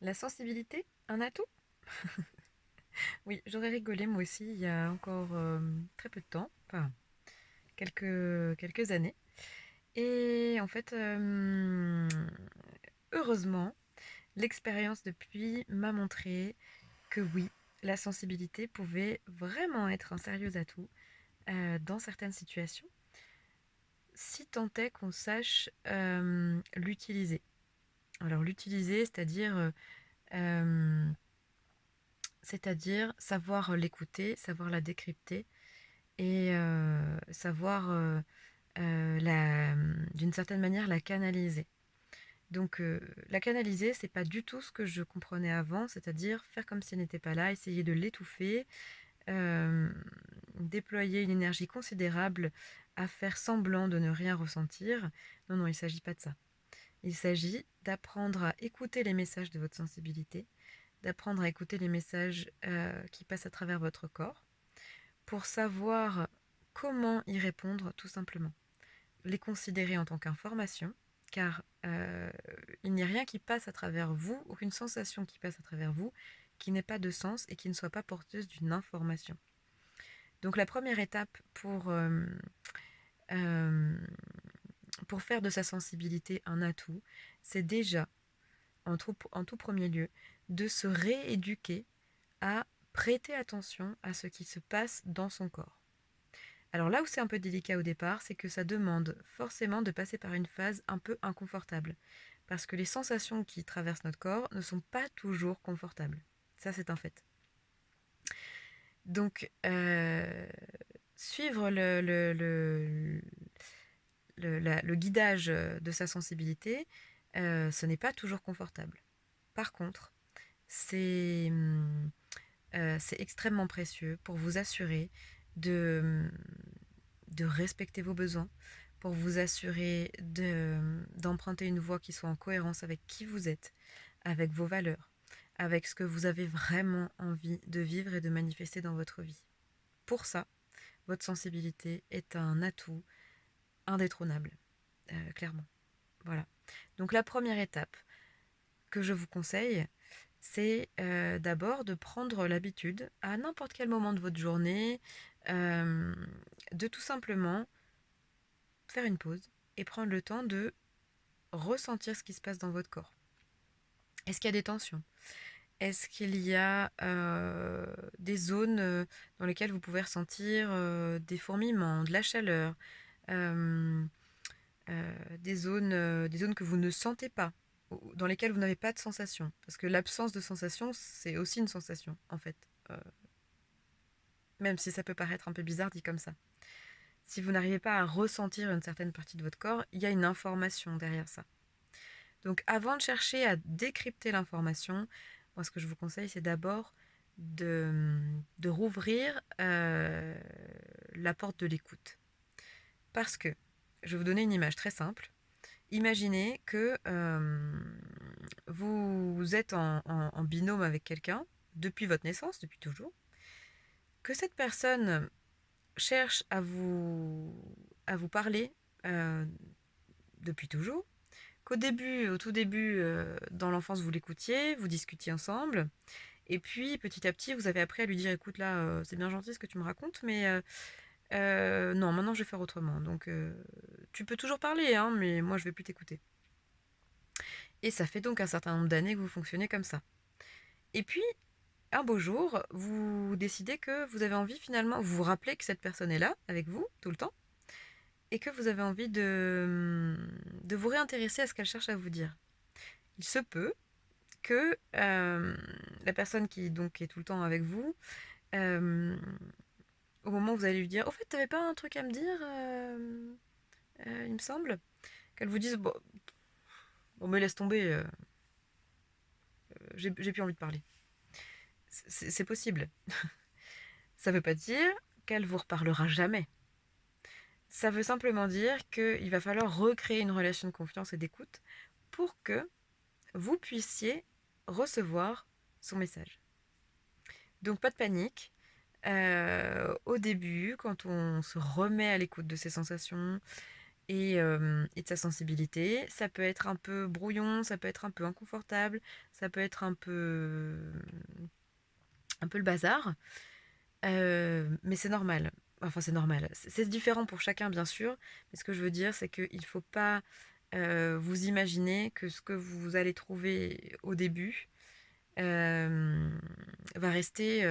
La sensibilité, un atout? Oui, j'aurais rigolé moi aussi il y a encore très peu de temps, enfin quelques années. Et en fait, heureusement, l'expérience depuis m'a montré que oui, la sensibilité pouvait vraiment être un sérieux atout dans certaines situations, si tant est qu'on sache l'utiliser. Alors l'utiliser, euh, c'est-à-dire savoir l'écouter, savoir la décrypter et savoir d'une certaine manière la canaliser. Donc la canaliser, c'est pas du tout ce que je comprenais avant, c'est-à-dire faire comme si elle n'était pas là, essayer de l'étouffer, euh, déployer une énergie considérable à faire semblant de ne rien ressentir. Non, non, il ne s'agit pas de ça. Il s'agit d'apprendre à écouter les messages de votre sensibilité, d'apprendre à écouter les messages qui passent à travers votre corps, pour savoir comment y répondre tout simplement. Les considérer en tant qu'information, car il n'y a rien qui passe à travers vous, aucune sensation qui passe à travers vous, qui n'ait pas de sens et qui ne soit pas porteuse d'une information. Donc la première étape euh, pour faire de sa sensibilité un atout, c'est déjà, en tout premier lieu, de se rééduquer à prêter attention à ce qui se passe dans son corps. Alors là où c'est un peu délicat au départ, c'est que ça demande forcément de passer par une phase un peu inconfortable. Parce que les sensations qui traversent notre corps ne sont pas toujours confortables. Ça, c'est un fait. Donc, suivre le guidage de sa sensibilité, ce n'est pas toujours confortable. Par contre, c'est c'est extrêmement précieux pour vous assurer de, de respecter vos besoins, pour vous assurer d'emprunter une voie qui soit en cohérence avec qui vous êtes, avec vos valeurs, avec ce que vous avez vraiment envie de vivre et de manifester dans votre vie. Pour ça, votre sensibilité est un atout indétrônable, clairement. Voilà. Donc la première étape que je vous conseille, c'est d'abord de prendre l'habitude, à n'importe quel moment de votre journée, euh, de tout simplement faire une pause et prendre le temps de ressentir ce qui se passe dans votre corps. Est-ce qu'il y a des tensions? Est-ce qu'il y a des zones dans lesquelles vous pouvez ressentir des fourmillements, de la chaleur, euh, des zones que vous ne sentez pas, dans lesquelles vous n'avez pas de sensation? Parce que l'absence de sensation, c'est aussi une sensation, en fait. Euh, Même si ça peut paraître un peu bizarre dit comme ça. Si vous n'arrivez pas à ressentir une certaine partie de votre corps, il y a une information derrière ça. Donc avant de chercher à décrypter l'information, moi ce que je vous conseille c'est d'abord de rouvrir la porte de l'écoute. Parce que, je vais vous donner une image très simple. Imaginez que vous êtes en binôme avec quelqu'un depuis votre naissance, depuis toujours, que cette personne cherche à vous parler euh, depuis toujours, qu'au début, au tout début, dans l'enfance, vous l'écoutiez, vous discutiez ensemble, et puis petit à petit, vous avez appris à lui dire, écoute là, c'est bien gentil ce que tu me racontes, mais non, maintenant je vais faire autrement. Donc tu peux toujours parler, hein, mais moi je vais plus t'écouter. Et ça fait donc un certain nombre d'années que vous fonctionnez comme ça. Et puis, un beau jour, vous décidez que vous avez envie finalement, vous vous rappelez que cette personne est là, avec vous, tout le temps, et que vous avez envie de vous réintéresser à ce qu'elle cherche à vous dire. Il se peut que la personne qui donc est tout le temps avec vous, euh, au moment où vous allez lui dire, au fait, t'avais pas un truc à me dire, il me semble, qu'elle vous dise, bon, on me laisse tomber, j'ai plus envie de parler. C'est possible. Ça veut pas dire qu'elle vous reparlera jamais. Ça veut simplement dire qu'il va falloir recréer une relation de confiance et d'écoute pour que vous puissiez recevoir son message. Donc pas de panique. Au début, quand on se remet à l'écoute de ses sensations et de sa sensibilité. Ça peut être un peu brouillon, ça peut être un peu inconfortable, ça peut être un peu le bazar, mais c'est normal. Enfin, c'est normal. C'est différent pour chacun, bien sûr, mais ce que je veux dire, c'est qu'il ne faut pas vous imaginer que ce que vous allez trouver au début euh, va rester,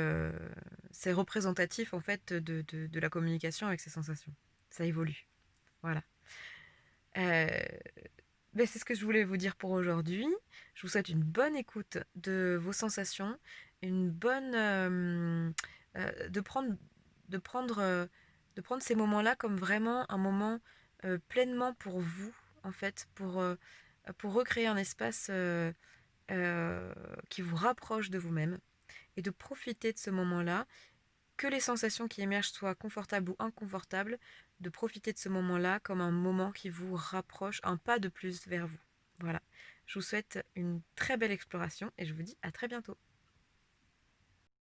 c'est représentatif en fait de la communication avec ses sensations. Ça évolue. Voilà. Euh, ben, c'est ce que je voulais vous dire pour aujourd'hui. Je vous souhaite une bonne écoute de vos sensations, une bonne de prendre de prendre de prendre ces moments-là comme vraiment un moment pleinement pour vous en fait, pour recréer un espace qui vous rapproche de vous-même et de profiter de ce moment-là, que les sensations qui émergent soient confortables ou inconfortables, de profiter de ce moment-là comme un moment qui vous rapproche un pas de plus vers vous. Voilà. Je vous souhaite une très belle exploration et je vous dis à très bientôt.